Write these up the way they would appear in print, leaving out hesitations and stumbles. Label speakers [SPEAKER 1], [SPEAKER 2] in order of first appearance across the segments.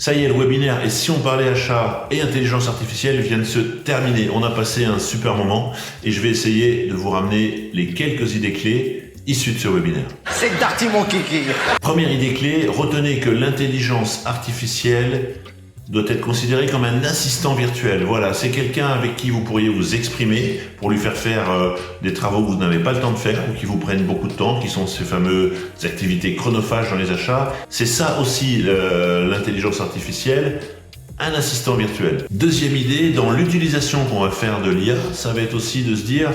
[SPEAKER 1] Ça y est, le webinaire, et si on parlait achat et intelligence artificielle, vient de se terminer. On a passé un super moment et je vais essayer de vous ramener les quelques idées clés issues de ce webinaire.
[SPEAKER 2] C'est Darty mon kiki.
[SPEAKER 1] Première idée clé, retenez que l'intelligence artificielle doit être considéré comme un assistant virtuel. Voilà, c'est quelqu'un avec qui vous pourriez vous exprimer pour lui faire faire des travaux que vous n'avez pas le temps de faire ou qui vous prennent beaucoup de temps, qui sont ces fameuses activités chronophages dans les achats. C'est ça aussi l'intelligence artificielle, un assistant virtuel. Deuxième idée, dans l'utilisation qu'on va faire de l'IA, ça va être aussi de se dire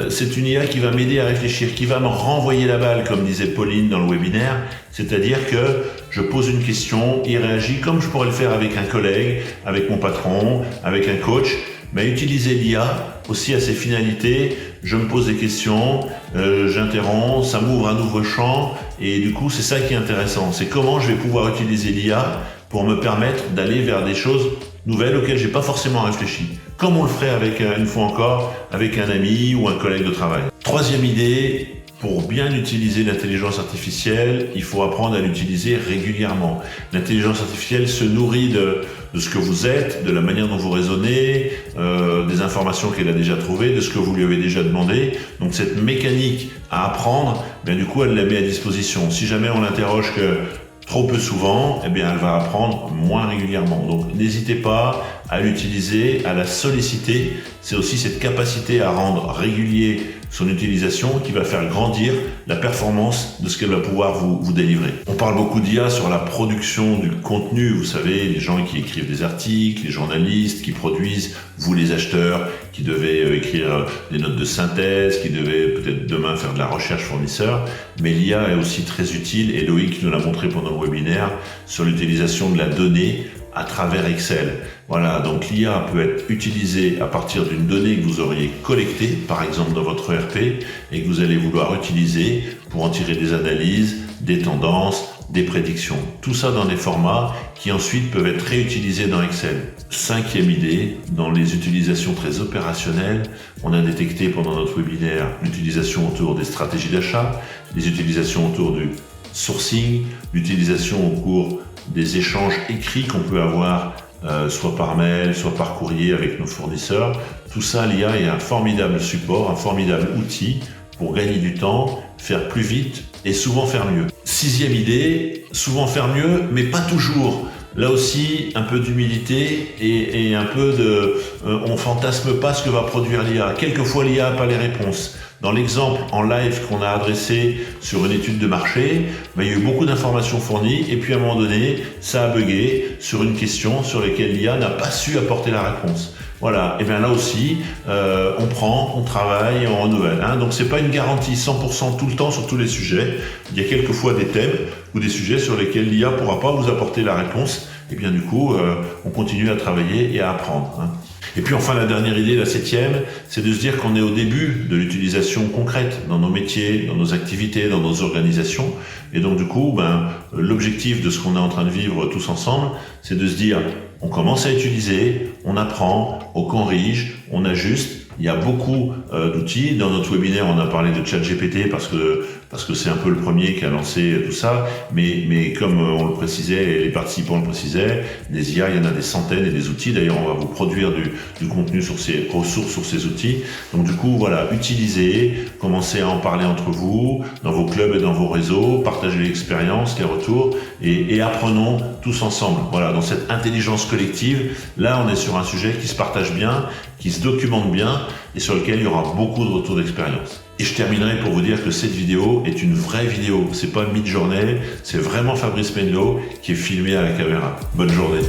[SPEAKER 1] c'est une IA qui va m'aider à réfléchir, qui va me renvoyer la balle, comme disait Pauline dans le webinaire, c'est-à-dire que je pose une question, il réagit comme je pourrais le faire avec un collègue, avec mon patron, avec un coach, mais utiliser l'IA aussi à ses finalités, je me pose des questions, j'interromps, ça m'ouvre un nouveau champ, et du coup c'est ça qui est intéressant, c'est comment je vais pouvoir utiliser l'IA pour me permettre d'aller vers des choses nouvelles auxquelles j'ai pas forcément réfléchi. Comme on le ferait avec, une fois encore, avec un ami ou un collègue de travail. Troisième idée, pour bien utiliser l'intelligence artificielle, il faut apprendre à l'utiliser régulièrement. L'intelligence artificielle se nourrit de ce que vous êtes, de la manière dont vous raisonnez, des informations qu'elle a déjà trouvées, de ce que vous lui avez déjà demandé. Donc cette mécanique à apprendre, bien du coup, elle la met à disposition. Si jamais on l'interroge que trop peu souvent, eh bien, elle va apprendre moins régulièrement. Donc, n'hésitez pas à l'utiliser, à la solliciter. C'est aussi cette capacité à rendre régulier son utilisation qui va faire grandir la performance de ce qu'elle va pouvoir vous délivrer. On parle beaucoup d'IA sur la production du contenu. Vous savez, les gens qui écrivent des articles, les journalistes qui produisent, vous les acheteurs qui devez écrire des notes de synthèse, qui devez peut-être demain faire de la recherche fournisseur. Mais l'IA est aussi très utile, et Loïc nous l'a montré pendant le webinaire, sur l'utilisation de la donnée à travers Excel. Voilà, donc l'IA peut être utilisée à partir d'une donnée que vous auriez collectée, par exemple dans votre ERP, et que vous allez vouloir utiliser pour en tirer des analyses, des tendances, des prédictions. Tout ça dans des formats qui ensuite peuvent être réutilisés dans Excel. Cinquième idée, dans les utilisations très opérationnelles, on a détecté pendant notre webinaire l'utilisation autour des stratégies d'achat, les utilisations autour du sourcing, l'utilisation au cours des échanges écrits qu'on peut avoir soit par mail, soit par courrier avec nos fournisseurs. Tout ça, l'IA est un formidable support, un formidable outil pour gagner du temps, faire plus vite et souvent faire mieux. Sixième idée, souvent faire mieux, mais pas toujours. Là aussi, un peu d'humilité et un peu de... on fantasme pas ce que va produire l'IA. Quelquefois, l'IA n'a pas les réponses. Dans l'exemple en live qu'on a adressé sur une étude de marché, il y a eu beaucoup d'informations fournies et puis à un moment donné, ça a bugué sur une question sur laquelle l'IA n'a pas su apporter la réponse. Voilà, et bien là aussi, on prend, on travaille et on renouvelle. Donc c'est pas une garantie 100% tout le temps sur tous les sujets. Il y a quelquefois des thèmes ou des sujets sur lesquels l'IA ne pourra pas vous apporter la réponse. Et bien du coup, on continue à travailler et à apprendre. Et puis enfin, la dernière idée, la septième, c'est de se dire qu'on est au début de l'utilisation concrète dans nos métiers, dans nos activités, dans nos organisations. Et donc du coup, l'objectif de ce qu'on est en train de vivre tous ensemble, c'est de se dire, on commence à utiliser, on apprend, on corrige, on ajuste. Il y a beaucoup d'outils. Dans notre webinaire, on a parlé de ChatGPT parce que c'est un peu le premier qui a lancé tout ça. Mais comme on le précisait et les participants le précisaient, des IA, il y en a des centaines et des outils. D'ailleurs, on va vous produire du contenu sur ces ressources, sur ces outils. Donc du coup, voilà, utilisez, commencez à en parler entre vous, dans vos clubs et dans vos réseaux, partagez l'expérience, les retours et apprenons tous ensemble. Voilà, dans cette intelligence collective, là, on est sur un sujet qui se partage bien, qui se documente bien et sur lequel il y aura beaucoup de retours d'expérience. Et je terminerai pour vous dire que cette vidéo est une vraie vidéo. C'est pas Midjourney, c'est vraiment Fabrice Menlo qui est filmé à la caméra. Bonne journée.